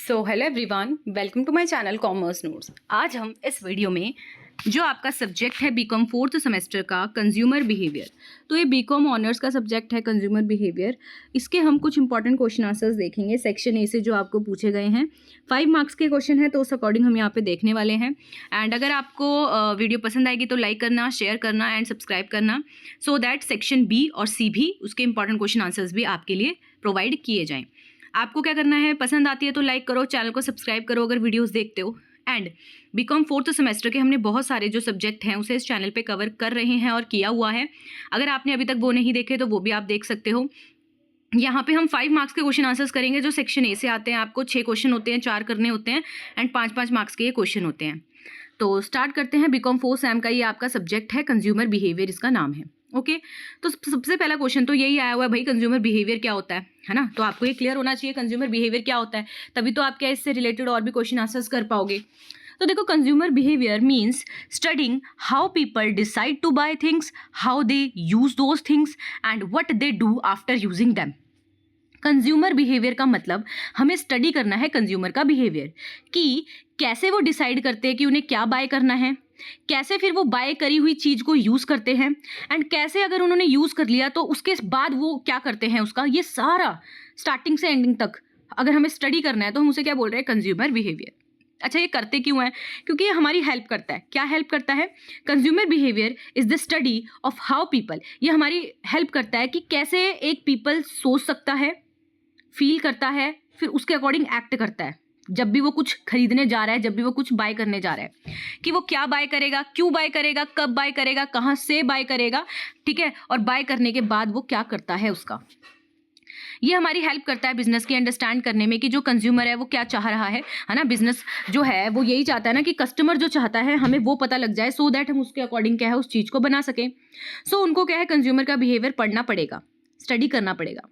So hello everyone, welcome to my channel commerce notes. आज हम इस वीडियो में जो आपका सब्जेक्ट है बीकॉम फोर्थ सेमेस्टर का कंज्यूमर बिहेवियर, तो ये बीकॉम ऑनर्स का सब्जेक्ट है कंज्यूमर बिहेवियर। इसके हम कुछ इंपॉर्टेंट क्वेश्चन आंसर्स देखेंगे सेक्शन ए से जो आपको पूछे गए हैं। 5 मार्क्स के क्वेश्चन है तो उस अकॉर्डिंग हम यहाँ पे देखने वाले हैं। एंड अगर आपको वीडियो पसंद आएगी तो लाइक करना, शेयर करना एंड सब्सक्राइब करना, सो दैट सेक्शन बी और सी भी उसके इंपॉर्टेंट क्वेश्चन आंसर्स भी आपके लिए प्रोवाइड किए जाएँ। आपको क्या करना है, पसंद आती है तो लाइक करो, चैनल को सब्सक्राइब करो अगर वीडियोस देखते हो। एंड बीकॉम फोर्थ सेमेस्टर के हमने बहुत सारे जो सब्जेक्ट हैं उसे इस चैनल पे कवर कर रहे हैं और किया हुआ है। अगर आपने अभी तक वो नहीं देखे तो वो भी आप देख सकते हो। यहाँ पे हम 5 मार्क्स के क्वेश्चन आंसर्स करेंगे जो सेक्शन ए से आते हैं। आपको 6 क्वेश्चन होते हैं, 4 करने होते हैं एंड 5-5 मार्क्स के ये क्वेश्चन होते हैं। तो स्टार्ट करते हैं। बीकॉम 4 सैम का ये आपका सब्जेक्ट है, कंज्यूमर बिहेवियर इसका नाम है। ओके तो सबसे पहला क्वेश्चन तो यही आया हुआ है, भाई कंज्यूमर बिहेवियर क्या होता है ना। तो आपको ये क्लियर होना चाहिए कंज्यूमर बिहेवियर क्या होता है, तभी तो आप क्या इससे रिलेटेड और भी क्वेश्चन आंसर्स कर पाओगे। तो देखो, consumer behaviour means studying how people decide to buy things, how they use those things and what they do after using them. Consumer behaviour का मतलब हमें स्टडी करना है कंज्यूमर का बिहेवियर, कि कैसे वो डिसाइड करते हैं कि उन्हें क्या बाय करना है, कैसे फिर वो बाय करी हुई चीज़ को यूज़ करते हैं एंड कैसे अगर उन्होंने यूज़ कर लिया तो उसके बाद वो क्या करते हैं उसका, ये सारा स्टार्टिंग से एंडिंग तक अगर हमें स्टडी करना है तो हम उसे क्या बोल रहे हैं, कंज्यूमर बिहेवियर। अच्छा, ये करते क्यों है? क्योंकि ये हमारी हेल्प करता है। क्या हेल्प करता है? Consumer behaviour is the study of how people, ये हमारी हेल्प करता है कि कैसे एक पीपल सोच सकता है, फील करता है, फिर उसके अकॉर्डिंग एक्ट करता है। जब भी वो कुछ खरीदने जा रहा है, जब भी वो कुछ बाय करने जा रहा है, कि वो क्या बाय करेगा, क्यों बाय करेगा, कब बाय करेगा, कहाँ से बाय करेगा, ठीक है, और बाय करने के बाद वो क्या करता है उसका। ये हमारी हेल्प करता है बिजनेस की अंडरस्टैंड करने में कि जो कंज्यूमर है वो क्या चाह रहा है ना। बिजनेस जो है वो यही चाहता है ना कि कस्टमर जो चाहता है हमें वो पता लग जाए, सो दैट हम उसके अकॉर्डिंग क्या है उस चीज़ को बना सकें। सो उनको क्या है, कंज्यूमर का बिहेवियर पढ़ना पड़ेगा, स्टडी करना पड़ेगा,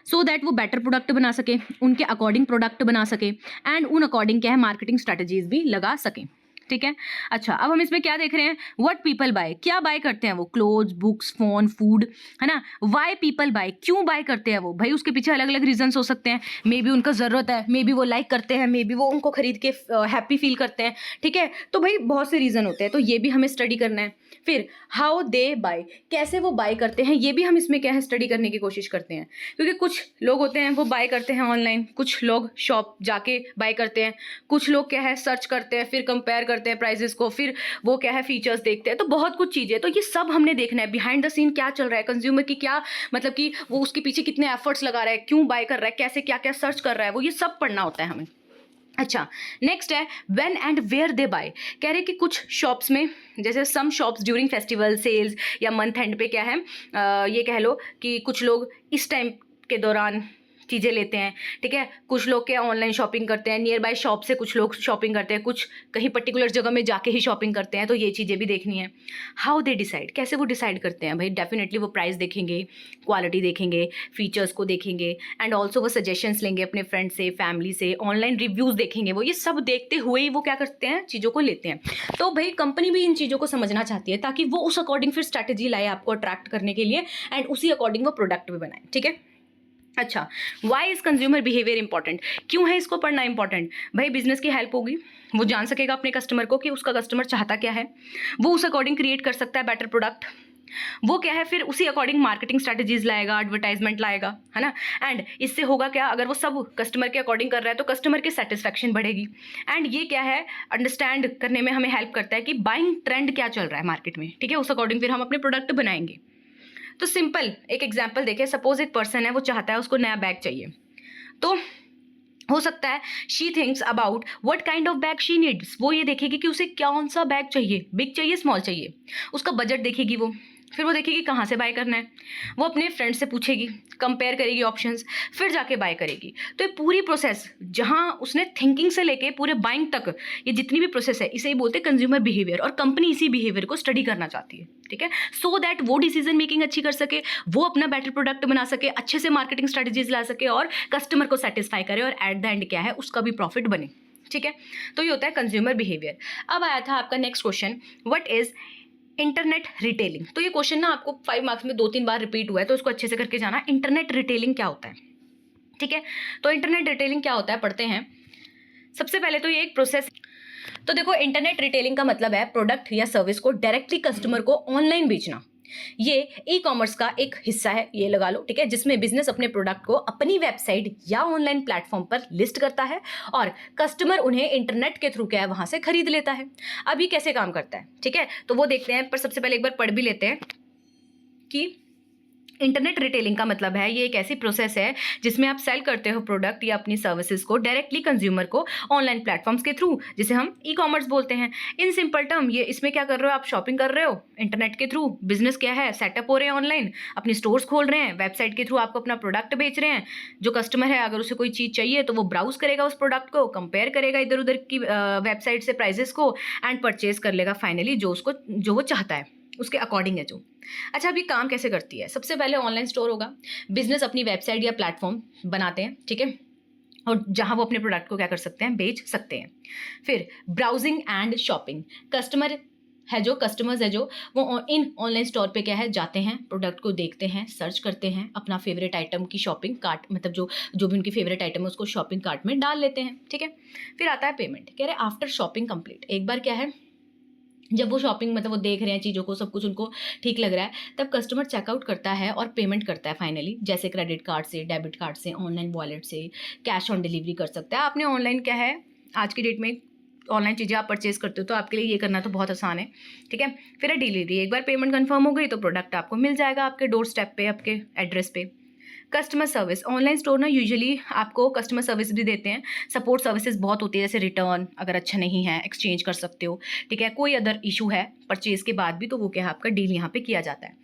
सो दैट वो बेटर प्रोडक्ट बना सके, उनके अकॉर्डिंग प्रोडक्ट बना सके एंड उन अकॉर्डिंग क्या है मार्केटिंग स्ट्रैटेजीज भी लगा सकें। ठीक है। अच्छा, अब हम इसमें क्या देख रहे हैं, व्हाट पीपल बाय, क्या बाय करते हैं वो, क्लोथ्स, बुक्स, फोन, फूड, है ना। व्हाई पीपल बाय, क्यों बाय करते हैं वो, भाई उसके पीछे अलग अलग रीजंस हो सकते हैं। मे बी उनका ज़रूरत है, मे बी वो लाइक करते हैं, मे बी वो उनको खरीद के हैप्पी फील करते हैं। ठीक है, तो भाई बहुत से रीज़न होते हैं, तो ये भी हमें स्टडी करना है। फिर हाउ दे बाय, कैसे वो बाय करते हैं, ये भी हम इसमें क्या है स्टडी करने की कोशिश करते हैं। क्योंकि कुछ लोग होते हैं वो बाय करते हैं ऑनलाइन, कुछ लोग शॉप जाके बाय करते हैं, कुछ लोग क्या है सर्च करते हैं, फिर कंपेयर करते हैं प्राइजेस को, फिर वो क्या है फीचर्स देखते हैं। तो बहुत कुछ चीज़ें, तो ये सब हमने देखना है, बिहाइंड द सीन क्या चल रहा है, कंज्यूमर की क्या मतलब कि वो उसके पीछे कितने एफर्ट्स लगा रहा है, क्यों बाय कर रहा है, कैसे क्या क्या सर्च कर रहा है, वो ये सब पढ़ना होता है हमें। अच्छा, नेक्स्ट है when and where they buy. कह रहे कि कुछ शॉप्स में, जैसे some shops during festival sales या मंथ एंड पे क्या है ये कह लो कि कुछ लोग इस टाइम के दौरान चीज़ें लेते हैं। ठीक है, कुछ लोग क्या ऑनलाइन शॉपिंग करते हैं, नियर बाय शॉप से कुछ लोग शॉपिंग करते हैं, कुछ कहीं पर्टिकुलर जगह में जाके ही शॉपिंग करते हैं। तो ये चीज़ें भी देखनी है। हाउ दे डिसाइड, कैसे वो डिसाइड करते हैं, भाई डेफिनेटली वो प्राइस देखेंगे, क्वालिटी देखेंगे, फीचर्स को देखेंगे एंड ऑल्सो वो सजेशंस लेंगे अपने फ्रेंड से, फैमिली से, ऑनलाइन रिव्यूज़ देखेंगे। वो ये सब देखते हुए ही वो क्या करते हैं, चीज़ों को लेते हैं। तो भाई कंपनी भी इन चीज़ों को समझना चाहती है ताकि वो उस अकॉर्डिंग फिर स्ट्रैटेजी लाए आपको अट्रैक्ट करने के लिए एंड उसी अकॉर्डिंग वो प्रोडक्ट भी बनाए। ठीक है। अच्छा, why is consumer behaviour important, क्यों है इसको पढ़ना इंपॉर्टेंट? भाई बिजनेस की हेल्प होगी, वो जान सकेगा अपने कस्टमर को कि उसका कस्टमर चाहता क्या है, वो उस अकॉर्डिंग क्रिएट कर सकता है बेटर प्रोडक्ट, वो क्या है फिर उसी अकॉर्डिंग मार्केटिंग स्ट्रैटेजीज लाएगा, एडवर्टाइजमेंट लाएगा, है ना। एंड इससे होगा क्या, अगर वो सब कस्टमर के अकॉर्डिंग कर रहा है तो कस्टमर की सेटिस्फैक्शन बढ़ेगी एंड ये क्या है अंडरस्टैंड करने में हमें हेल्प करता है कि बाइंग ट्रेंड क्या चल रहा है मार्केट में। ठीक है, उस अकॉर्डिंग फिर हम अपने प्रोडक्ट बनाएंगे। तो सिंपल एक एग्जाम्पल देखें, सपोज एक पर्सन है, वो चाहता है उसको नया बैग चाहिए, तो हो सकता है she thinks about what kind of bag she needs, वो ये देखेगी कि उसे कौन सा बैग चाहिए, बिग चाहिए, स्मॉल चाहिए, उसका बजट देखेगी वो, फिर वो देखेगी कहाँ से बाय करना है, वो अपने फ्रेंड से पूछेगी, कंपेयर करेगी ऑप्शंस, फिर जाके बाय करेगी। तो ये पूरी प्रोसेस जहाँ उसने थिंकिंग से लेके पूरे बाइंग तक, ये जितनी भी प्रोसेस है इसे ही बोलते हैं कंज्यूमर बिहेवियर, और कंपनी इसी बिहेवियर को स्टडी करना चाहती है। ठीक है, सो दैट वो डिसीजन मेकिंग अच्छी कर सके, वो अपना बेटर प्रोडक्ट बना सके, अच्छे से मार्केटिंग स्ट्रेटजीज ला सके और कस्टमर को सेटिस्फाई करे और एट द एंड क्या है उसका भी प्रॉफिट बने। ठीक है, तो ये होता है कंज्यूमर बिहेवियर। अब आया था आपका next question, what is internet retailing. तो ये क्वेश्चन ना आपको 5 मार्क्स में 2-3 बार रिपीट हुआ है, तो इसको अच्छे से करके जाना। इंटरनेट रिटेलिंग क्या होता है? ठीक है, तो इंटरनेट रिटेलिंग क्या होता है पढ़ते हैं। सबसे पहले तो ये एक प्रोसेस। तो देखो, इंटरनेट रिटेलिंग का मतलब है प्रोडक्ट या सर्विस को डायरेक्टली कस्टमर को ऑनलाइन बेचना। ये ई कॉमर्स का एक हिस्सा है, ये लगा लो, ठीक है, जिसमें बिजनेस अपने प्रोडक्ट को अपनी वेबसाइट या ऑनलाइन प्लेटफॉर्म पर लिस्ट करता है और कस्टमर उन्हें इंटरनेट के थ्रू क्या है वहां से खरीद लेता है। अब ये कैसे काम करता है, ठीक है, तो वो देखते हैं, पर सबसे पहले एक बार पढ़ भी लेते हैं कि इंटरनेट रिटेलिंग का मतलब है ये एक ऐसी प्रोसेस है जिसमें आप सेल करते हो प्रोडक्ट या अपनी सर्विसेज को डायरेक्टली कंज्यूमर को ऑनलाइन प्लेटफॉर्म्स के थ्रू, जिसे हम ई कॉमर्स बोलते हैं। इन सिंपल टर्म ये इसमें क्या कर रहे हो, आप शॉपिंग कर रहे हो इंटरनेट के थ्रू, बिजनेस क्या है, सेटअप हो रहे हैं ऑनलाइन, अपनी स्टोर्स खोल रहे हैं, वेबसाइट के थ्रू आपको अपना प्रोडक्ट बेच रहे हैं। जो कस्टमर है अगर उसे कोई चीज़ चाहिए तो वो ब्राउज करेगा उस प्रोडक्ट को, कंपेयर करेगा इधर उधर की वेबसाइट से प्राइजेस को एंड परचेज कर लेगा फाइनली जो वो चाहता है उसके अकॉर्डिंग है जो। अच्छा, अभी काम कैसे करती है, सबसे पहले ऑनलाइन स्टोर होगा, बिजनेस अपनी वेबसाइट या प्लेटफॉर्म बनाते हैं, ठीक है, और जहां वो अपने प्रोडक्ट को क्या कर सकते हैं, बेच सकते हैं। फिर ब्राउजिंग एंड शॉपिंग, कस्टमर्स है जो वो इन ऑनलाइन स्टोर पे क्या है जाते हैं, प्रोडक्ट को देखते हैं, सर्च करते हैं, अपना फेवरेट आइटम की शॉपिंग कार्ट, मतलब जो भी उनकी फेवरेट आइटम है उसको शॉपिंग कार्ट में डाल लेते हैं, ठीक है। फिर आता है पेमेंट, कह रहे आफ्टर शॉपिंग कंप्लीट, एक बार क्या है जब वो शॉपिंग मतलब वो देख रहे हैं चीज़ों को, सब कुछ उनको ठीक लग रहा है, तब कस्टमर चेकआउट करता है और पेमेंट करता है फाइनली, जैसे क्रेडिट कार्ड से, डेबिट कार्ड से, ऑनलाइन वॉलेट से, कैश ऑन डिलीवरी कर सकता है। आपने ऑनलाइन क्या है आज की डेट में ऑनलाइन चीज़ें आप परचेज करते हो तो आपके लिए ये करना तो बहुत आसान है, ठीक है। फिर है डिलीवरी, एक बार पेमेंट कंफर्म हो गई तो प्रोडक्ट आपको मिल जाएगा आपके डोर स्टेप पे, आपके एड्रेस पे। कस्टमर सर्विस, ऑनलाइन स्टोर ना यूजुअली आपको कस्टमर सर्विस भी देते हैं, सपोर्ट सर्विसेज बहुत होती है, जैसे रिटर्न अगर अच्छा नहीं है एक्सचेंज कर सकते हो, ठीक है, कोई अदर इशू है परचेज के बाद भी तो वो क्या है आपका डील यहाँ पे किया जाता है।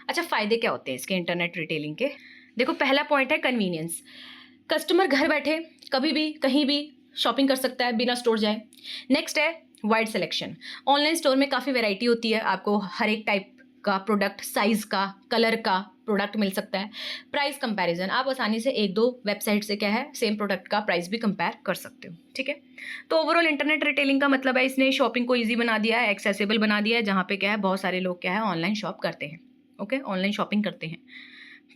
अच्छा, फ़ायदे क्या होते हैं इसके इंटरनेट रिटेलिंग के, देखो पहला पॉइंट है कन्वीनियंस, कस्टमर घर बैठे कभी भी कहीं भी शॉपिंग कर सकता है बिना स्टोर जाए। नेक्स्ट है वाइड सिलेक्शन, ऑनलाइन स्टोर में काफ़ी वैरायटी होती है, आपको हर एक टाइप का प्रोडक्ट, साइज का, कलर का प्रोडक्ट मिल सकता है। प्राइस कंपैरिजन, आप आसानी से एक दो वेबसाइट से क्या है सेम प्रोडक्ट का प्राइस भी कंपेयर कर सकते हो, ठीक है। तो ओवरऑल इंटरनेट रिटेलिंग का मतलब है इसने शॉपिंग को ईजी बना दिया है, एक्सेसिबल बना दिया है, जहाँ पे क्या है बहुत सारे लोग क्या है ऑनलाइन शॉप करते हैं, ओके, ऑनलाइन शॉपिंग करते हैं।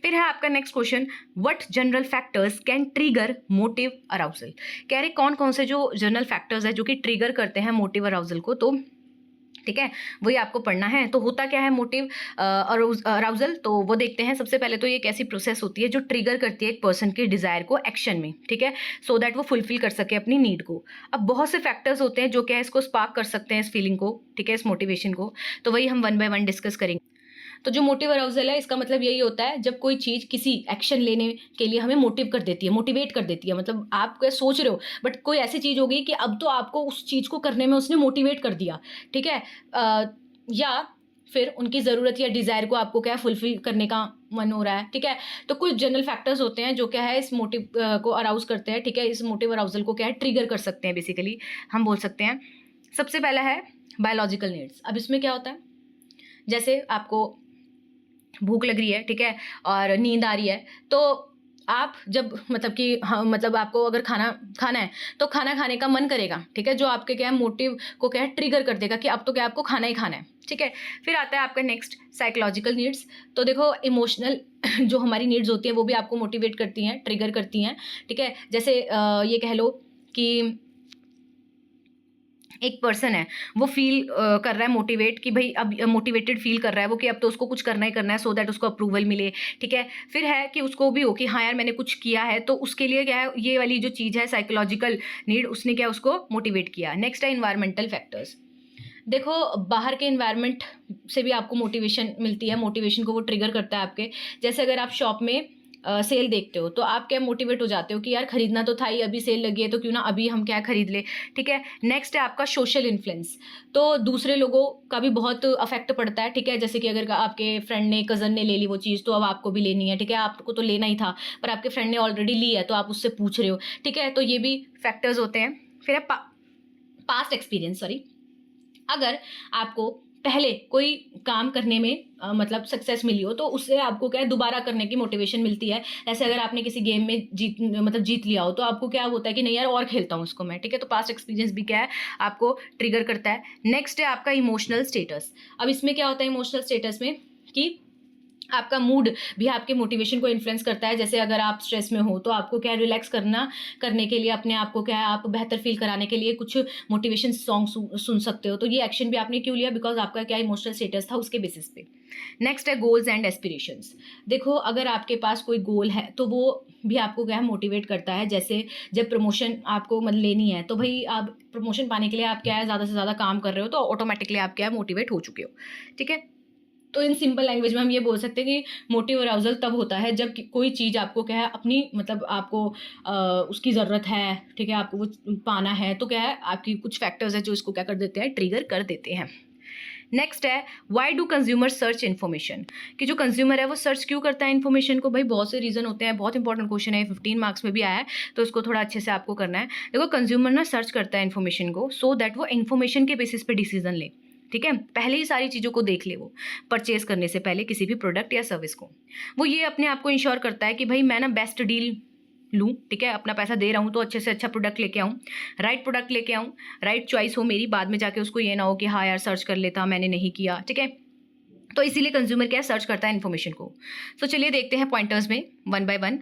फिर है आपका next question, what general factors can trigger motive arousal, कह रहे कौन कौन से जो जनरल फैक्टर्स है जो कि ट्रिगर करते हैं मोटिव अराउजल को, तो ठीक है वही आपको पढ़ना है। तो होता क्या है मोटिव अराउजल, तो वो देखते हैं। सबसे पहले तो ये एक ऐसी प्रोसेस होती है जो ट्रिगर करती है एक पर्सन के डिज़ायर को एक्शन में, ठीक है, सो दैट वो फुलफिल कर सके अपनी नीड को। अब बहुत से फैक्टर्स होते हैं जो क्या है इसको स्पार्क कर सकते हैं, इस फीलिंग को, ठीक है, इस मोटिवेशन को, तो वही हम वन बाय वन डिस्कस करेंगे। तो जो मोटिव अराउजल है इसका मतलब यही होता है जब कोई चीज़ किसी एक्शन लेने के लिए हमें मोटिव कर देती है, मोटिवेट कर देती है, मतलब आप क्या सोच रहे हो बट कोई ऐसी चीज़ हो गई कि अब तो आपको उस चीज़ को करने में उसने मोटिवेट कर दिया, ठीक है, या फिर उनकी ज़रूरत या डिज़ायर को आपको क्या है फुलफिल करने का मन हो रहा है, ठीक है। तो कुछ जनरल फैक्टर्स होते हैं जो क्या है इस मोटिव को अराउज करते हैं, ठीक है, इस मोटिव अराउजल को क्या है ट्रिगर कर सकते हैं, बेसिकली हम बोल सकते हैं। सबसे पहला है बायोलॉजिकल नीड्स। अब इसमें क्या होता है, जैसे आपको भूख लग रही है, ठीक है, और नींद आ रही है, तो आप जब मतलब कि हाँ मतलब आपको अगर खाना खाना है तो खाना खाने का मन करेगा, ठीक है, जो आपके क्या है मोटिव को क्या है ट्रिगर कर देगा कि अब तो क्या आपको खाना ही खाना है, ठीक है। फिर आता है आपका नेक्स्ट साइकोलॉजिकल नीड्स। तो देखो इमोशनल जो हमारी नीड्स होती हैं वो भी आपको मोटिवेट करती हैं, ट्रिगर करती हैं, ठीक है। जैसे ये कह लो कि एक पर्सन है वो फील कर रहा है मोटिवेट कि भाई अब मोटिवेटेड फील कर रहा है वो कि अब तो उसको कुछ करना ही करना है सो दैट उसको अप्रूवल मिले, ठीक है। फिर है कि उसको भी हो कि हाँ यार मैंने कुछ किया है, तो उसके लिए क्या है ये वाली जो चीज़ है साइकोलॉजिकल नीड, उसने क्या उसको मोटिवेट किया। नेक्स्ट है इन्वायरमेंटल फैक्टर्स। देखो बाहर के इन्वायरमेंट से भी आपको मोटिवेशन मिलती है, मोटिवेशन को वो ट्रिगर करता है आपके। जैसे अगर आप शॉप में सेल देखते हो तो आप क्या मोटिवेट हो जाते हो कि यार खरीदना तो था ही, अभी सेल लगी है तो क्यों ना अभी हम क्या खरीद ले, ठीक है। नेक्स्ट है आपका सोशल इन्फ्लुएंस। तो दूसरे लोगों का भी बहुत अफेक्ट पड़ता है, ठीक है। जैसे कि अगर आपके फ्रेंड ने, कज़न ने ले ली वो चीज़ तो अब आपको भी लेनी है, ठीक है, आपको तो लेना ही था पर आपके फ्रेंड ने ऑलरेडी ली है तो आप उससे पूछ रहे हो, ठीक है। तो ये भी फैक्टर्स होते हैं। फिर है पास्ट एक्सपीरियंस, सॉरी, अगर आपको पहले कोई काम करने में मतलब सक्सेस मिली हो तो उससे आपको क्या है दोबारा करने की मोटिवेशन मिलती है। ऐसे अगर आपने किसी गेम में जीत लिया हो तो आपको क्या होता है कि नहीं यार और खेलता हूँ उसको मैं, ठीक है। तो पास्ट एक्सपीरियंस भी क्या है आपको ट्रिगर करता है। नेक्स्ट है आपका इमोशनल स्टेटस। अब इसमें क्या होता है इमोशनल स्टेटस में कि आपका मूड भी आपके मोटिवेशन को इन्फ्लुएंस करता है। जैसे अगर आप स्ट्रेस में हो तो आपको क्या है, रिलैक्स करने के लिए अपने आप को क्या है, आप बेहतर फील कराने के लिए कुछ मोटिवेशन सॉन्ग सुन सकते हो। तो ये एक्शन भी आपने क्यों लिया? बिकॉज आपका क्या इमोशनल स्टेटस था उसके बेसिस पे। नेक्स्ट है गोल्स एंड एस्पिरेशंस। देखो अगर आपके पास कोई गोल है तो वो भी आपको क्या है, मोटिवेट करता है। जैसे जब प्रमोशन आपको मतलब लेनी है तो भाई आप प्रमोशन पाने के लिए आप क्या है, ज़्यादा से ज़्यादा काम कर रहे हो तो ऑटोमेटिकली आप क्या है, मोटिवेट हो चुके हो। ठीक है, तो इन सिंपल लैंग्वेज में हम ये बोल सकते हैं कि मोटिव अराउजल तब होता है जब कोई चीज़ आपको क्या है, अपनी मतलब आपको उसकी ज़रूरत है। ठीक है, आपको वो पाना है तो क्या है, आपकी कुछ फैक्टर्स है जो इसको क्या कर देते हैं, ट्रिगर कर देते हैं। नेक्स्ट है why do consumer search information, कि जो कंज्यूमर है वो सर्च क्यों करता है इन्फॉर्मेशन को? भाई बहुत से रीज़न होते हैं, बहुत इंपॉर्टेंट क्वेश्चन है, 15 मार्क्स में भी आया है तो इसको थोड़ा अच्छे से आपको करना है। देखो कंज्यूमर ना सर्च करता है इन्फॉर्मेशन को सो दैट वो इन्फॉर्मेशन के बेसिस पे डिसीजन ले। ठीक है, पहले ही सारी चीज़ों को देख ले वो परचेज करने से पहले किसी भी प्रोडक्ट या सर्विस को। वो ये अपने आप को इंश्योर करता है कि भाई मैं ना बेस्ट डील लूँ। ठीक है, अपना पैसा दे रहा हूँ तो अच्छे से अच्छा प्रोडक्ट लेके आऊँ, राइट प्रोडक्ट लेके आऊँ, राइट चॉइस हो मेरी, बाद में जाके उसको ये ना हो कि हाँ यार सर्च कर लेता, मैंने नहीं किया। ठीक है, तो इसीलिए कंज्यूमर क्या सर्च करता है इन्फॉर्मेशन को। तो चलिए देखते हैं पॉइंटर्स में वन बाय वन।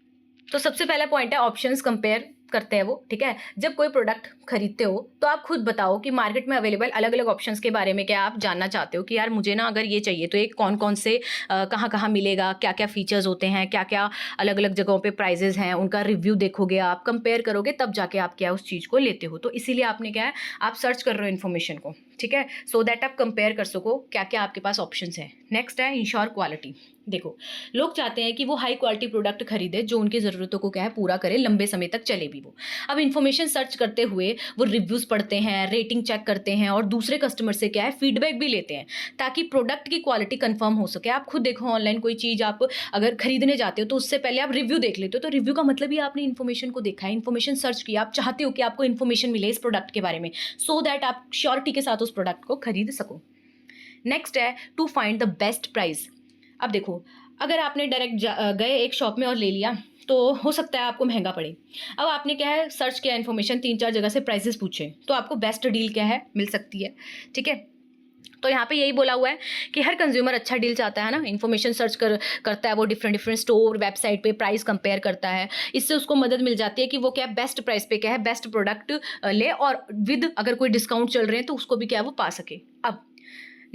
तो सबसे पहला पॉइंट है ऑप्शंस कंपेयर करते हैं वो। ठीक है, जब कोई प्रोडक्ट खरीदते हो तो आप खुद बताओ कि मार्केट में अवेलेबल अलग अलग ऑप्शंस के बारे में क्या आप जानना चाहते हो कि यार मुझे ना अगर ये चाहिए तो ये कौन कौन से कहाँ कहाँ मिलेगा, क्या क्या फीचर्स होते हैं, क्या क्या अलग अलग जगहों पे प्राइजेस हैं, उनका रिव्यू देखोगे, आप कंपेयर करोगे, तब जाके आप क्या उस चीज़ को लेते हो। तो इसीलिए आपने क्या है, आप सर्च कर रहे हो इन्फॉर्मेशन को। ठीक है, सो दैट आप कंपेयर कर सको क्या क्या आपके पास ऑप्शंस हैं। नेक्स्ट है इंश्योर क्वालिटी। देखो लोग चाहते हैं कि वो हाई क्वालिटी प्रोडक्ट खरीदे जो उनकी ज़रूरतों को क्या है, पूरा करे, लंबे समय तक चले भी वो। अब इन्फॉर्मेशन सर्च करते हुए वो रिव्यूज़ पढ़ते हैं, रेटिंग चेक करते हैं और दूसरे कस्टमर से क्या है, फीडबैक भी लेते हैं ताकि प्रोडक्ट की क्वालिटी कंफर्म हो सके। आप खुद देखो ऑनलाइन कोई चीज़ आप अगर खरीदने जाते हो तो उससे पहले आप रिव्यू देख लेते हो। तो रिव्यू का मतलब ही आपने इन्फॉर्मेशन को देखा है, इन्फॉर्मेशन सर्च किया, आप चाहते हो कि आपको इन्फॉर्मेशन मिले इस प्रोडक्ट के बारे में सो दैट आप श्योरिटी के साथ उस प्रोडक्ट को खरीद सको। नेक्स्ट है to find the best price. अब देखो अगर आपने डायरेक्ट गए एक शॉप में और ले लिया तो हो सकता है आपको महंगा पड़े। अब आपने क्या है, सर्च किया इन्फॉर्मेशन, 3-4 जगह से प्राइसेस पूछे तो आपको बेस्ट डील क्या है, मिल सकती है। ठीक है, तो यहाँ पे यही बोला हुआ है कि हर कंज्यूमर अच्छा डील चाहता है ना, इन्फॉर्मेशन सर्च करता है वो, डिफरेंट स्टोर वेबसाइट पे प्राइस कंपेयर करता है। इससे उसको मदद मिल जाती है कि वो क्या बेस्ट प्राइस पे क्या है, बेस्ट प्रोडक्ट ले और विद अगर कोई डिस्काउंट चल रहे हैं तो उसको भी क्या वो पा सके। अब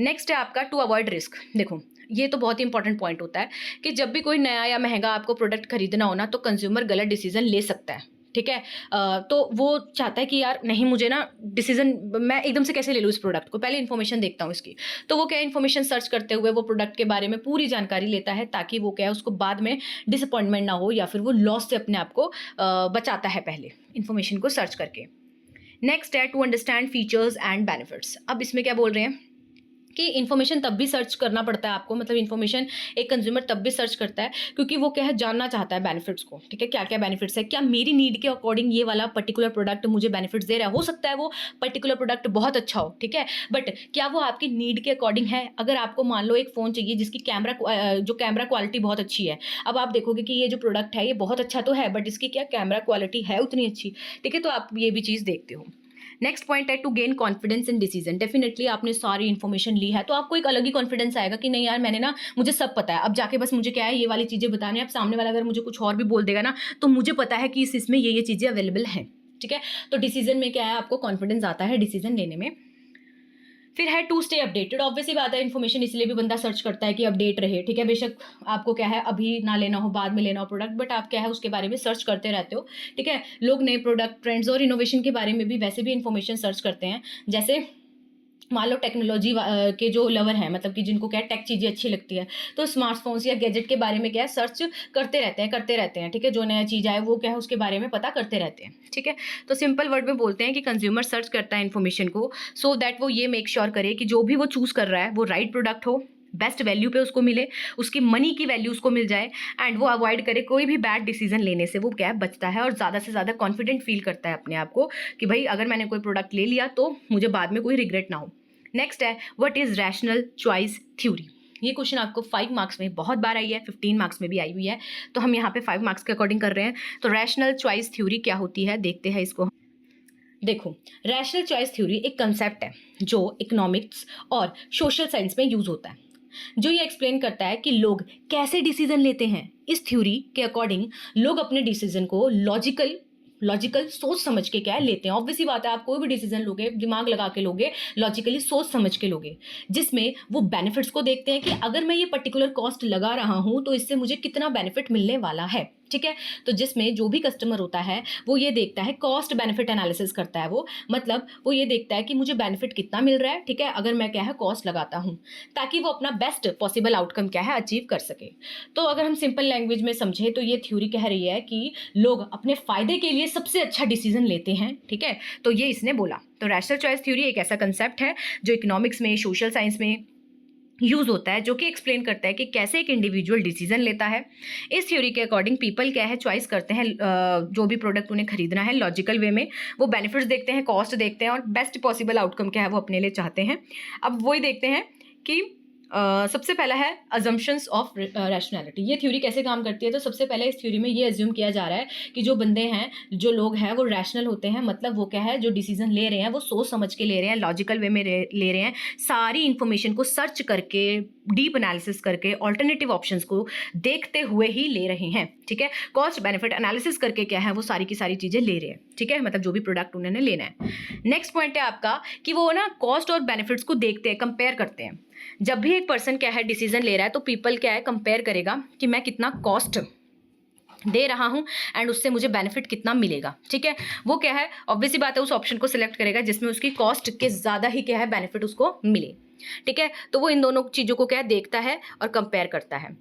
नेक्स्ट है आपका टू अवॉइड रिस्क। देखो ये तो बहुत ही इंपॉर्टेंट पॉइंट होता है कि जब भी कोई नया या महंगा आपको प्रोडक्ट खरीदना हो ना तो कंज्यूमर गलत डिसीजन ले सकता है। ठीक है, तो वो चाहता है कि यार नहीं मुझे ना डिसीजन मैं एकदम से कैसे ले लूँ इस प्रोडक्ट को, पहले इन्फॉर्मेशन देखता हूँ इसकी। तो वो क्या इन्फॉर्मेशन सर्च करते हुए वो प्रोडक्ट के बारे में पूरी जानकारी लेता है ताकि वो क्या है, उसको बाद में डिसअपॉइंटमेंट ना हो या फिर वो लॉस से अपने आप को बचाता है पहले इन्फॉर्मेशन को सर्च करके। नेक्स्ट है to understand features and benefits. अब इसमें क्या बोल रहे हैं कि इन्फॉर्मेशन तब भी सर्च करना पड़ता है आपको, मतलब इन्फॉर्मेशन एक कंज्यूमर तब भी सर्च करता है क्योंकि वो क्या है, जानना चाहता है बेनिफिट्स को। ठीक है, क्या क्या बेनिफिट्स है, क्या मेरी नीड के अकॉर्डिंग ये वाला पर्टिकुलर प्रोडक्ट मुझे बेनिफिट्स दे रहा है। हो सकता है वो पर्टिकुलर प्रोडक्ट बहुत अच्छा हो, ठीक है, बट क्या वो आपकी नीड के अकॉर्डिंग है। अगर आपको मान लो एक फ़ोन चाहिए जिसकी कैमरा क्वालिटी बहुत अच्छी है, अब आप देखोगे कि ये जो प्रोडक्ट है ये बहुत अच्छा तो है बट इसकी क्या कैमरा क्वालिटी है उतनी अच्छी। ठीक है, तो आप ये भी चीज़ देखते हो। नेक्स्ट पॉइंट है to gain confidence in decision. Definitely आपने सारी इन्फॉर्मेशन ली है तो आपको एक अलग ही कॉन्फिडेंस आएगा कि नहीं यार मैंने ना, मुझे सब पता है, अब जाके बस मुझे क्या है ये वाली चीज़ें बताने। अब सामने वाला अगर मुझे कुछ और भी बोल देगा ना तो मुझे पता है कि इसमें ये चीज़ें अवेलेबल हैं। ठीक है, तो डिसीजन में क्या है, आपको कॉन्फिडेंस आता है डिसीजन लेने में। फिर है टू स्टे अपडेटेड। ऑब्वियसली बात है, इन्फॉर्मेशन इसलिए भी बंदा सर्च करता है कि अपडेट रहे। ठीक है, बेशक आपको क्या है अभी ना लेना हो, बाद में लेना हो प्रोडक्ट, बट आप क्या है उसके बारे में सर्च करते रहते हो। ठीक है, लोग नए प्रोडक्ट ट्रेंड्स और इनोवेशन के बारे में भी वैसे भी इन्फॉर्मेशन सर्च करते हैं। जैसे मान लो टेक्नोलॉजी के जो लवर हैं, मतलब कि जिनको क्या टेक चीज़ें अच्छी लगती है, तो स्मार्टफोन्स या गैजेट के बारे में क्या है सर्च करते रहते हैं। ठीक है, जो नया चीज़ आए वो क्या है उसके बारे में पता करते रहते हैं। ठीक है, तो सिंपल वर्ड में बोलते हैं कि कंज्यूमर सर्च करता है इन्फॉर्मेशन को सो दैट वो ये मेक श्योर करे कि जो भी वो चूज़ कर रहा है वो राइट प्रोडक्ट हो, बेस्ट वैल्यू पे उसको मिले, उसकी मनी की वैल्यू उसको मिल जाए, एंड वो अवॉइड करे कोई भी बैड डिसीजन लेने से। वो क्या है बचता है और ज़्यादा से ज़्यादा कॉन्फिडेंट फील करता है अपने आप को कि भाई अगर मैंने कोई प्रोडक्ट ले लिया तो मुझे बाद में कोई रिग्रेट ना हो। नेक्स्ट है what is rational choice theory. ये क्वेश्चन आपको 5 मार्क्स में बहुत बार आई है, 15 मार्क्स में भी आई हुई है, तो हम यहाँ पे 5 मार्क्स के अकॉर्डिंग कर रहे हैं। तो रैशनल चॉइस थ्योरी क्या होती है देखते हैं इसको। देखो रैशनल चॉइस थ्योरी एक कंसेप्ट है जो इकोनॉमिक्स और सोशल साइंस में यूज होता है। जो ये एक्सप्लेन करता है कि लोग कैसे डिसीजन लेते हैं। इस थ्योरी के अकॉर्डिंग लोग अपने डिसीजन को लॉजिकल सोच समझ के क्या लेते हैं। ऑब्वियसली बात है, आप कोई भी डिसीजन लोगे दिमाग लगा के लोगे, लॉजिकली सोच समझ के लोगे, जिसमें वो बेनिफिट्स को देखते हैं कि अगर मैं ये पर्टिकुलर कॉस्ट लगा रहा हूं तो इससे मुझे कितना बेनिफिट मिलने वाला है। ठीक है, तो जिसमें जो भी कस्टमर होता है वो ये देखता है, कॉस्ट बेनिफिट एनालिसिस करता है वो, मतलब वो ये देखता है कि मुझे बेनिफिट कितना मिल रहा है, ठीक है, अगर मैं क्या है कॉस्ट लगाता हूँ, ताकि वो अपना बेस्ट पॉसिबल आउटकम क्या है अचीव कर सके। तो अगर हम सिंपल लैंग्वेज में समझे तो ये थ्योरी कह रही है कि लोग अपने फायदे के लिए सबसे अच्छा डिसीजन लेते हैं। ठीक है, तो ये इसने बोला। तो रैशनल चॉइस थ्योरी एक ऐसा कंसेप्ट है जो इकोनॉमिक्स में, सोशल साइंस में यूज होता है, जो कि एक्सप्लेन करता है कि कैसे एक इंडिविजुअल डिसीजन लेता है। इस थ्योरी के अकॉर्डिंग पीपल क्या है चॉइस करते हैं, जो भी प्रोडक्ट उन्हें खरीदना है लॉजिकल वे में, वो बेनिफिट्स देखते हैं, कॉस्ट देखते हैं और बेस्ट पॉसिबल आउटकम क्या है वो अपने लिए चाहते हैं। अब वही देखते हैं कि सबसे पहला है अजम्पशंस ऑफ रैशनैलिटी। ये थ्योरी कैसे काम करती है, तो सबसे पहले इस थ्योरी में ये अज्यूम किया जा रहा है कि जो बंदे हैं, जो लोग हैं, वो रैशनल होते हैं, मतलब वो क्या है जो डिसीजन ले रहे हैं वो सोच समझ के ले रहे हैं, लॉजिकल वे में ले रहे हैं, सारी इन्फॉर्मेशन को सर्च करके, डीप एनालिसिस करके, ऑल्टरनेटिव ऑप्शंस को देखते हुए ही ले रहे हैं। ठीक है, कॉस्ट बेनिफिट एनालिसिस करके क्या है वो सारी की सारी चीज़ें ले रहे हैं। ठीक है, मतलब जो भी प्रोडक्ट उन्होंने लेना है। नेक्स्ट पॉइंट है आपका कि वो ना कॉस्ट और बेनिफिट्स को देखते हैं, कंपेयर करते हैं। जब भी एक पर्सन क्या है डिसीजन ले रहा है तो पीपल क्या है कंपेयर करेगा कि मैं कितना कॉस्ट दे रहा हूं एंड उससे मुझे बेनिफिट कितना मिलेगा। ठीक है, वो क्या है ऑब्वियसली बात है उस ऑप्शन को सिलेक्ट करेगा जिसमें उसकी कॉस्ट के ज़्यादा ही क्या है बेनिफिट उसको मिले। ठीक है, तो वो इन दोनों चीज़ों को क्या देखता है और कंपेयर करता है।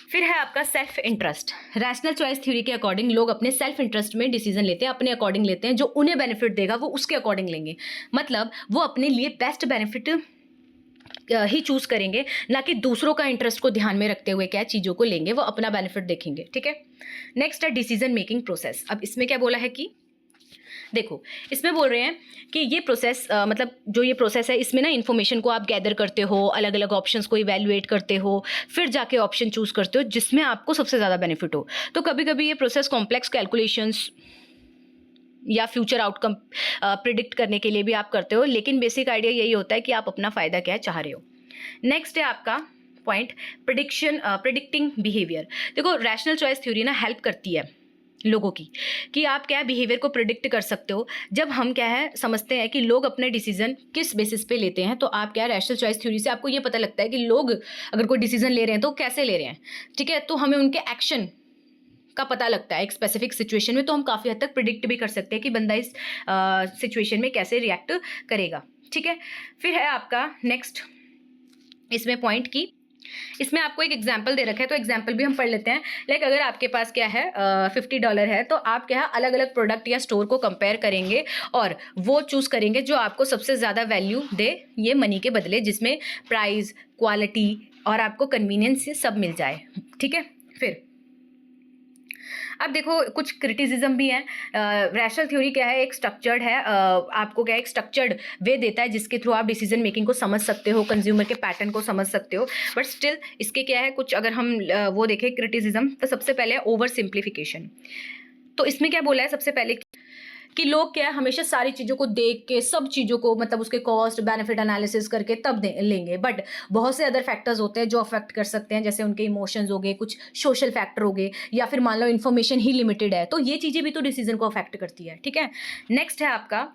फिर है आपका self interest. Rational choice theory के अकॉर्डिंग लोग अपने सेल्फ इंटरेस्ट में डिसीजन लेते हैं, अपने अकॉर्डिंग लेते हैं, जो उन्हें बेनिफिट देगा वो उसके अकॉर्डिंग लेंगे, मतलब वो अपने लिए बेस्ट बेनिफिट ही चूज करेंगे, ना कि दूसरों का इंटरेस्ट को ध्यान में रखते हुए क्या चीज़ों को लेंगे, वो अपना बेनिफिट देखेंगे। ठीक है, नेक्स्ट है डिसीजन मेकिंग प्रोसेस। अब इसमें क्या बोला है कि देखो, इसमें बोल रहे हैं कि ये प्रोसेस मतलब जो ये प्रोसेस है इसमें ना इन्फॉर्मेशन को आप गैदर करते हो, अलग अलग ऑप्शंस को इवेल्युएट करते हो, फिर जाके ऑप्शन चूज करते हो जिसमें आपको सबसे ज़्यादा बेनिफिट हो। तो कभी कभी ये प्रोसेस कॉम्प्लेक्स कैलकुलेशंस या फ्यूचर आउटकम प्रिडिक्ट करने के लिए भी आप करते हो, लेकिन बेसिक आइडिया यही होता है कि आप अपना फ़ायदा क्या चाह रहे हो। नेक्स्ट है आपका पॉइंट प्रिडिक्टिंग बिहेवियर। देखो, रैशनल चॉइस थ्योरी ना हेल्प करती है लोगों की कि आप क्या बिहेवियर को प्रिडिक्ट कर सकते हो। जब हम क्या है समझते हैं कि लोग अपने डिसीजन किस बेसिस पे लेते हैं, तो आप क्या रैशनल चॉइस थ्योरी से आपको ये पता लगता है कि लोग अगर कोई डिसीजन ले रहे हैं तो कैसे ले रहे हैं। ठीक है, तो हमें उनके एक्शन का पता लगता है एक स्पेसिफिक सिचुएशन में, तो हम काफ़ी हद तक प्रिडिक्ट भी कर सकते हैं कि बंदा इस सिचुएशन में कैसे रिएक्ट करेगा। ठीक है, फिर है आपका नेक्स्ट इसमें पॉइंट की इसमें आपको एक एग्जाम्पल दे रखा है, तो एग्जाम्पल भी हम पढ़ लेते हैं। लाइक अगर आपके पास क्या है $50 है, तो आप क्या है अलग अलग प्रोडक्ट या स्टोर को कंपेयर करेंगे और वो चूज़ करेंगे जो आपको सबसे ज़्यादा वैल्यू दे ये मनी के बदले, जिसमें प्राइस, क्वालिटी और आपको कन्वीनियंस ये सब मिल जाए। ठीक है, फिर अब देखो कुछ क्रिटिसिज्म भी है। रैशनल थ्योरी क्या है, एक स्ट्रक्चर्ड है, आपको क्या है एक स्ट्रक्चर्ड वे देता है जिसके थ्रू आप डिसीजन मेकिंग को समझ सकते हो, कंज्यूमर के पैटर्न को समझ सकते हो। बट स्टिल इसके क्या है कुछ अगर हम वो देखें क्रिटिसिज्म, तो सबसे पहले ओवर सिंप्लीफिकेशन। तो इसमें क्या बोला है सबसे पहले कि लोग क्या है हमेशा सारी चीज़ों को देख के, सब चीज़ों को मतलब उसके कॉस्ट बेनिफिट एनालिसिस करके तब लेंगे, बट बहुत से अदर फैक्टर्स होते हैं जो अफेक्ट कर सकते हैं, जैसे उनके इमोशंस हो गए, कुछ सोशल फैक्टर हो गए, या फिर मान लो इन्फॉर्मेशन ही लिमिटेड है, तो ये चीज़ें भी तो डिसीजन को अफेक्ट करती है। ठीक है, नेक्स्ट है आपका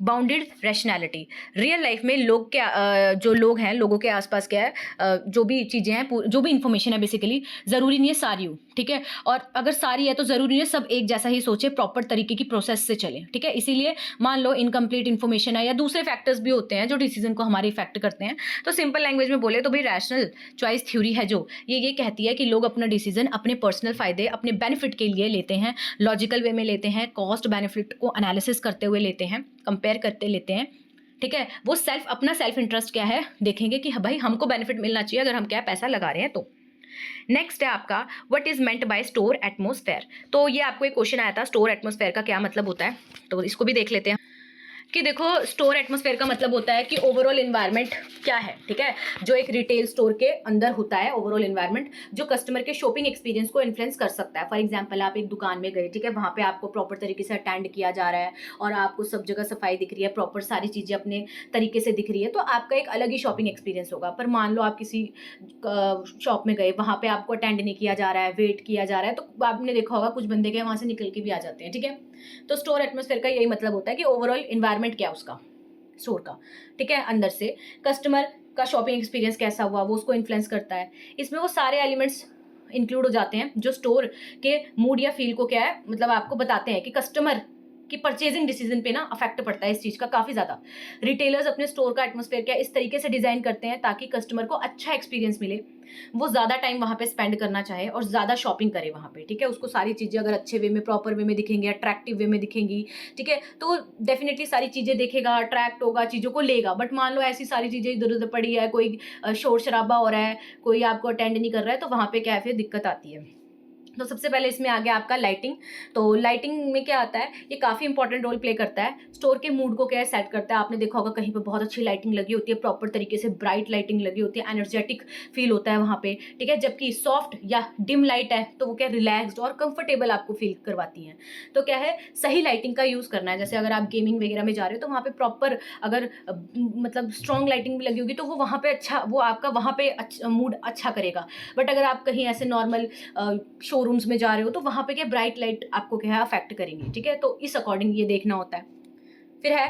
बाउंडेड रैशनैलिटी। रियल लाइफ में लोग क्या जो लोग हैं, लोगों के आसपास क्या है जो भी चीज़ें हैं, जो भी इन्फॉर्मेशन है बेसिकली, ज़रूरी नहीं है सारी हो। ठीक है, और अगर सारी है तो ज़रूरी नहीं है सब एक जैसा ही सोचे, प्रॉपर तरीके की प्रोसेस से चले। ठीक है, इसीलिए मान लो इनकम्प्लीट इन्फॉर्मेशन है या दूसरे फैक्टर्स भी होते हैं जो डिसीजन को हमारे इफेक्ट करते हैं। तो सिंपल लैंग्वेज में बोले तो भाई रैशनल चॉइस थ्योरी है जो ये कहती है कि लोग अपना डिसीजन अपने पर्सनल फ़ायदे, अपने बेनिफिट के लिए लेते हैं, लॉजिकल वे में लेते हैं, कॉस्ट बेनिफिट को एनालिसिस करते हुए लेते हैं, कंपेयर करते लेते हैं। ठीक है, वो अपना सेल्फ इंटरेस्ट क्या है देखेंगे कि भाई हमको बेनिफिट मिलना चाहिए अगर हम क्या पैसा लगा रहे हैं तो। नेक्स्ट है आपका what is meant by store atmosphere. तो ये आपको एक क्वेश्चन आया था, स्टोर एटमॉस्फेयर का क्या मतलब होता है, तो इसको भी देख लेते हैं। कि देखो स्टोर एटमॉस्फेयर का मतलब होता है कि ओवरऑल एनवायरनमेंट क्या है, ठीक है, जो एक रिटेल स्टोर के अंदर होता है ओवरऑल एनवायरनमेंट, जो कस्टमर के शॉपिंग एक्सपीरियंस को इन्फ्लुएंस कर सकता है। फॉर एग्जांपल आप एक दुकान में गए, ठीक है, वहाँ पे आपको प्रॉपर तरीके से अटेंड किया जा रहा है और आपको सब जगह सफाई दिख रही है, प्रॉपर सारी चीज़ें अपने तरीके से दिख रही है, तो आपका एक अलग ही शॉपिंग एक्सपीरियंस होगा। पर मान लो आप किसी शॉप में गए, वहाँ पे आपको अटेंड नहीं किया जा रहा है, वेट किया जा रहा है, तो आपने देखा होगा कुछ बंदे गए वहाँ से निकल के भी आ जाते हैं, ठीक है। तो स्टोर एटमॉस्फेयर का यही मतलब होता है कि ओवरऑल एनवायरनमेंट क्या है उसका, स्टोर का, ठीक है, अंदर से कस्टमर का शॉपिंग एक्सपीरियंस कैसा हुआ वो उसको इन्फ्लुएंस करता है। इसमें वो सारे एलिमेंट्स इंक्लूड हो जाते हैं जो स्टोर के मूड या फील को क्या है, मतलब आपको बताते हैं कि कस्टमर की परचेजिंग डिसीजन पे ना अफेक्ट पड़ता है इस चीज़ का काफ़ी ज़्यादा। रिटेलर्स अपने स्टोर का एटमॉस्फेयर क्या इस तरीके से डिज़ाइन करते हैं ताकि कस्टमर को अच्छा एक्सपीरियंस मिले, वो ज़्यादा टाइम वहाँ पे स्पेंड करना चाहे और ज़्यादा शॉपिंग करे वहाँ पे, ठीक है। उसको सारी चीज़ें अगर अच्छे वे में, प्रॉपर वे में दिखेंगी, अट्रैक्टिव वे में दिखेंगी, ठीक है, तो डेफिनेटली सारी चीज़ें देखेगा, अट्रैक्ट होगा, चीज़ों को लेगा। बट मान लो ऐसी सारी चीज़ें इधर उधर पड़ी है, कोई शोर शराबा हो रहा है, कोई आपको अटेंड नहीं कर रहा है, तो वहाँ पे क्या है, फिर दिक्कत आती है। तो सबसे पहले इसमें आ गया आपका लाइटिंग। तो लाइटिंग में क्या आता है, ये काफ़ी इंपॉर्टेंट रोल प्ले करता है, स्टोर के मूड को क्या है सेट करता है। आपने देखा होगा कहीं पे बहुत अच्छी लाइटिंग लगी होती है, प्रॉपर तरीके से ब्राइट लाइटिंग लगी होती है, एनर्जेटिक फील होता है वहाँ पे, ठीक है। जबकि सॉफ्ट या डिम लाइट है तो वो क्या रिलैक्स्ड और कंफर्टेबल आपको फील करवाती हैं। तो क्या है, सही लाइटिंग का यूज़ करना है। जैसे अगर आप गेमिंग वगैरह में जा रहे हो तो वहाँ पे प्रॉपर अगर मतलब स्ट्रॉन्ग लाइटिंग भी लगी होगी तो वो वहाँ पे अच्छा, वो आपका वहाँ पे मूड अच्छा करेगा। बट अगर आप कहीं ऐसे नॉर्मल शोरूम्स में जा रहे हो तो वहाँ पे क्या ब्राइट लाइट आपको क्या है अफेक्ट करेंगी, ठीक है। तो इस अकॉर्डिंग ये देखना होता है। फिर है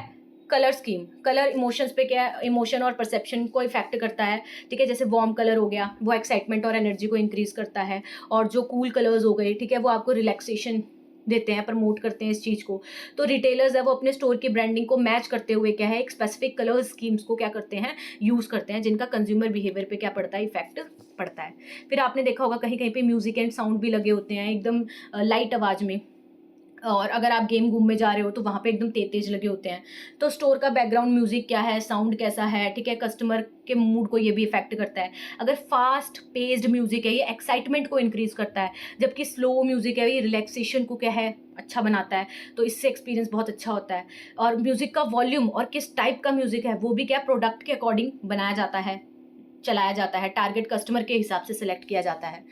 कलर स्कीम। कलर इमोशंस पे क्या है, इमोशन और परसेप्शन को इफेक्ट करता है, ठीक है। जैसे वार्म कलर हो गया, वो एक्साइटमेंट और एनर्जी को इंक्रीज करता है, और जो कूल कलर्स हो गए, ठीक है, वो आपको रिलैक्सेशन देते हैं, प्रमोट करते हैं इस चीज़ को। तो रिटेलर्स है वो अपने स्टोर की ब्रांडिंग को मैच करते हुए क्या है, एक स्पेसिफिक कलर स्कीम्स को क्या करते हैं, यूज़ करते हैं, जिनका कंज्यूमर बिहेवियर पे क्या पड़ता है, इफेक्ट पड़ता है। फिर आपने देखा होगा कहीं कहीं पे म्यूजिक एंड साउंड भी लगे होते हैं एकदम लाइट आवाज़ में, और अगर आप गेम घूम में जा रहे हो तो वहाँ पे एकदम तेज तेज लगे होते हैं। तो स्टोर का बैकग्राउंड म्यूजिक क्या है, साउंड कैसा है, ठीक है, कस्टमर के मूड को ये भी इफेक्ट करता है। अगर फास्ट पेस्ड म्यूजिक है ये एक्साइटमेंट को इंक्रीज करता है, जबकि स्लो म्यूजिक है ये रिलैक्सेशन को क्या है अच्छा बनाता है। तो इससे एक्सपीरियंस बहुत अच्छा होता है। और म्यूजिक का वॉल्यूम और किस टाइप का म्यूजिक है वो भी क्या प्रोडक्ट के अकॉर्डिंग बनाया जाता है, चलाया जाता है, टारगेट कस्टमर के हिसाब से सिलेक्ट किया जाता है।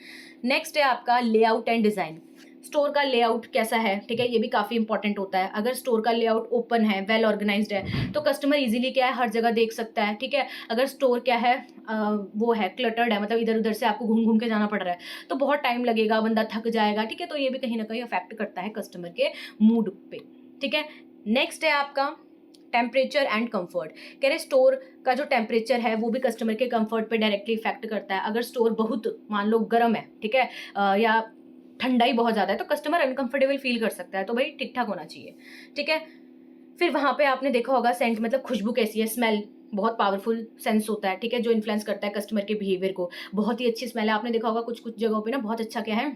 नेक्स्ट है आपका लेआउट एंड डिज़ाइन। स्टोर का लेआउट कैसा है, ठीक है, ये भी काफ़ी इंपॉर्टेंट होता है। अगर स्टोर का लेआउट ओपन है, वेल ऑर्गेनाइज्ड है, तो कस्टमर इजीली क्या है हर जगह देख सकता है, ठीक है। अगर स्टोर क्या है वो है क्लटर्ड है, मतलब इधर उधर से आपको घूम घूम के जाना पड़ रहा है, तो बहुत टाइम लगेगा, बंदा थक जाएगा, ठीक है। तो ये भी कहीं ना कहीं अफेक्ट करता है कस्टमर के मूड पे, ठीक है। नेक्स्ट है आपका टेम्परेचर एंड कंफर्ट। कह रहे स्टोर का जो टेम्परेचर है वो भी कस्टमर के कंफर्ट पे डायरेक्टली इफेक्ट करता है। अगर स्टोर बहुत मान लो गर्म है, ठीक है, या ठंडा ही बहुत ज़्यादा है, तो कस्टमर अनकंफर्टेबल फील कर सकता है। तो भाई ठीक ठाक होना चाहिए, ठीक है। फिर वहाँ पे आपने देखा होगा सेंट, मतलब खुशबू कैसी है, स्मेल बहुत पावरफुल सेंस होता है, ठीक है, जो इन्फ्लुएंस करता है कस्टमर के बिहेवियर को। बहुत ही अच्छी स्मेल है, आपने देखा होगा कुछ कुछ जगहों पे ना बहुत अच्छा क्या है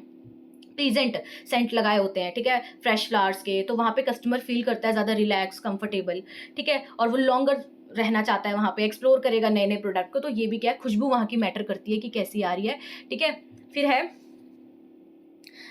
प्लीजेंट सेंट लगाए होते हैं, ठीक है, फ्रेश फ्लावर्स के, तो वहाँ पे कस्टमर फील करता है ज़्यादा रिलैक्स कंफर्टेबल, ठीक है, और वो लॉन्गर रहना चाहता है वहाँ पे, एक्सप्लोर करेगा नए नए प्रोडक्ट को। तो ये भी क्या है, खुशबू वहाँ की मैटर करती है कि कैसी आ रही है, ठीक है। फिर है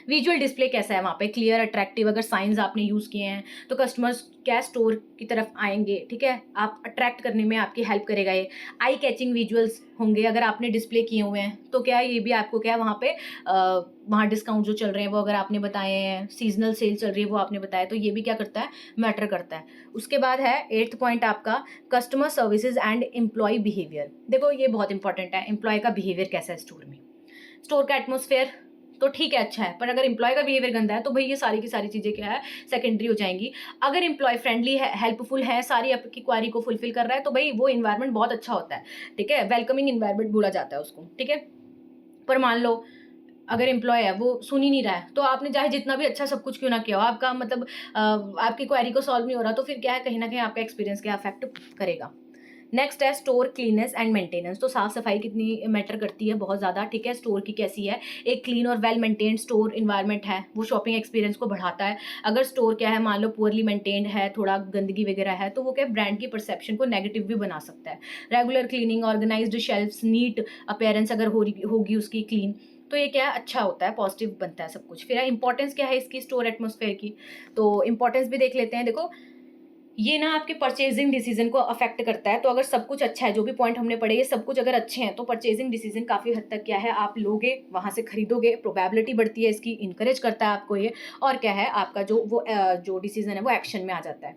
विजुअल डिस्प्ले कैसा है वहाँ पे, क्लियर अट्रैक्टिव। अगर साइंस आपने यूज़ किए हैं तो कस्टमर्स क्या स्टोर की तरफ आएंगे, ठीक है, आप अट्रैक्ट करने में आपकी हेल्प करेगा ये। आई कैचिंग विजुअल्स होंगे अगर आपने डिस्प्ले किए हुए हैं, तो क्या है ये भी आपको क्या है वहाँ पे वहाँ डिस्काउंट जो चल रहे हैं वो अगर आपने बताए हैं, सीजनल सेल चल रही है वो आपने बताया, तो ये भी क्या करता है, मैटर करता है। उसके बाद है 8th पॉइंट आपका customer services and employee behaviour. देखो ये बहुत इंपॉर्टेंट है, एम्प्लॉय का बिहेवियर कैसा है स्टोर में। स्टोर का एटमोसफेयर तो ठीक है अच्छा है, पर अगर एम्प्लॉय का बिहेवियर गंदा है तो भाई ये सारी की सारी चीज़ें क्या है सेकेंडरी हो जाएंगी। अगर एम्प्लॉय फ्रेंडली है, हेल्पफुल है, सारी आपकी क्वारी को फुलफिल कर रहा है, तो भाई वो इन्वायरमेंट बहुत अच्छा होता है, ठीक है, वेलकमिंग इन्वायरमेंट बोला जाता है उसको, ठीक है। पर मान लो अगर एम्प्लॉय है वो सुन ही नहीं रहा है, तो आपने चाहे जितना भी अच्छा सब कुछ क्यों ना किया हो, आपका मतलब आपकी क्वेरी को सॉल्व नहीं हो रहा, तो फिर क्या है कहीं ना कहीं आपका एक्सपीरियंस क्या अफेक्ट करेगा। नेक्स्ट है स्टोर क्लीननेस एंड मेंटेनेंस। तो साफ सफाई कितनी मैटर करती है, बहुत ज़्यादा, ठीक है, स्टोर की कैसी है। एक क्लीन और वेल मेंटेन्ड स्टोर इन्वायरमेंट है वो शॉपिंग एक्सपीरियंस को बढ़ाता है। अगर स्टोर क्या है मान लो पुअरली मेंटेन्ड है, थोड़ा गंदगी वगैरह है, तो वो क्या ब्रांड की परसेप्शन को नेगेटिव भी बना सकता है। Regular cleaning, organised shelves, neat appearance अगर होगी उसकी क्लीन, तो ये क्या अच्छा होता है, पॉजिटिव बनता है सब कुछ। फिर इंपॉर्टेंस क्या है इसकी स्टोर एटमोसफेयर की, तो इंपॉर्टेंस भी देख लेते हैं। देखो ये ना आपके परचेजिंग डिसीजन को अफेक्ट करता है। तो अगर सब कुछ अच्छा है, जो भी पॉइंट हमने पढ़े ये सब कुछ अगर अच्छे हैं, तो परचेजिंग डिसीजन काफ़ी हद तक क्या है, आप लोगे, वहाँ से खरीदोगे, प्रोबेबिलिटी बढ़ती है इसकी, इंकरेज करता है आपको ये, और क्या है आपका जो डिसीजन है वो एक्शन में आ जाता है।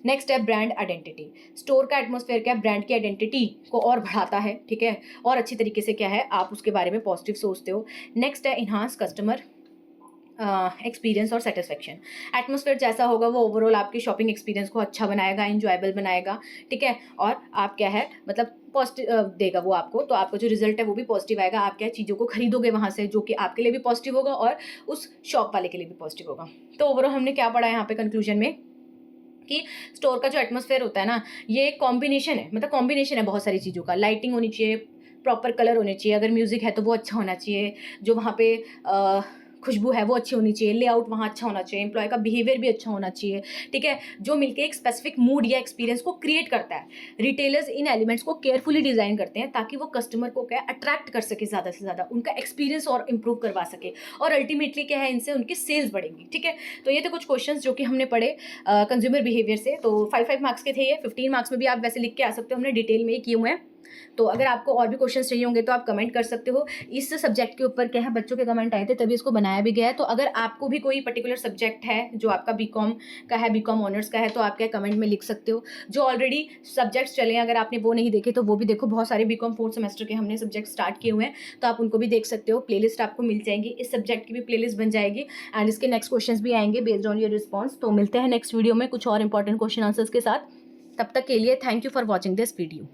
नेक्स्ट है ब्रांड आइडेंटिटी। स्टोर का एटमॉस्फेयर क्या है, ब्रांड की आइडेंटिटी को और बढ़ाता है, ठीक है, और अच्छी तरीके से क्या है आप उसके बारे में पॉजिटिव सोचते हो। नेक्स्ट है इन्हांस कस्टमर एक्सपीरियंस और सेटिस्फेक्शन। एटमॉस्फेयर जैसा होगा वो ओवरऑल आपके शॉपिंग एक्सपीरियंस को अच्छा बनाएगा, इंजॉयबल बनाएगा, ठीक है, और आप क्या है मतलब पॉजिटिव देगा वो आपको, तो आपका जो रिजल्ट है वो भी पॉजिटिव आएगा। आप क्या चीज़ों को खरीदोगे वहाँ से, जो कि आपके लिए भी पॉजिटिव होगा और उस शॉप वाले के लिए भी पॉजिटिव होगा। तो ओवरऑल हमने क्या पढ़ा है यहाँ पे कंक्लूजन में कि स्टोर का जो एटमॉस्फेयर होता है ना, ये एक कॉम्बिनेशन है, मतलब कॉम्बिनेशन है बहुत सारी चीज़ों का। लाइटिंग होनी चाहिए, प्रॉपर कलर होने चाहिए, अगर म्यूज़िक है तो वो अच्छा होना चाहिए, जो वहाँ पे खुशबू है वो अच्छी होनी चाहिए, लेआउट वहाँ अच्छा होना चाहिए, एम्प्लॉय का बिहेवियर भी अच्छा होना चाहिए, ठीक है, जो मिलके एक स्पेसिफिक मूड या एक्सपीरियंस को क्रिएट करता है। रिटेलर्स इन एलिमेंट्स को केयरफुली डिज़ाइन करते हैं ताकि वो कस्टमर को क्या अट्रैक्ट कर सके, ज़्यादा से ज़्यादा उनका एक्सपीरियंस और इम्प्रूव करवा सके, और अल्टीमेटली क्या है इनसे उनकी सेल्स बढ़ेंगी, ठीक है। तो ये थे कुछ क्वेश्चंस जो कि हमने पढ़े कंज्यूमर बिहेवियर से। तो 5 मार्क्स के थे ये, 15 मार्क्स में भी आप वैसे लिख के आ सकते हो, हमने डिटेल में ही किए हुए हैं। तो अगर आपको और भी क्वेश्चंस चाहिए होंगे तो आप कमेंट कर सकते हो। इस सब्जेक्ट के ऊपर क्या है बच्चों के कमेंट आए थे तभी इसको बनाया भी गया है। तो अगर आपको भी कोई पर्टिकुलर सब्जेक्ट है जो आपका बीकॉम का है, बीकॉम ऑनर्स का है, तो आप क्या कमेंट में लिख सकते हो। जो ऑलरेडी सब्जेक्ट्स चले हैं अगर आपने वो नहीं देखे तो वो भी देखो, बहुत सारे बीकॉम 4th सेमेस्टर के हमने सब्जेक्ट स्टार्ट किए हुए हैं, तो आप उनको भी देख सकते हो। प्लेलिस्ट आपको मिल जाएगी, इस सब्जेक्ट की भी प्लेलिस्ट बन जाएगी, एंड इसके नेक्स्ट क्वेश्चंस भी आएंगे बेस्ड ऑन योर रिस्पॉन्स। तो मिलते हैं नेक्स्ट वीडियो में कुछ और इंपॉर्टेंट क्वेश्चन आंसर्स के साथ। तब तक के लिए thank you for watching this video.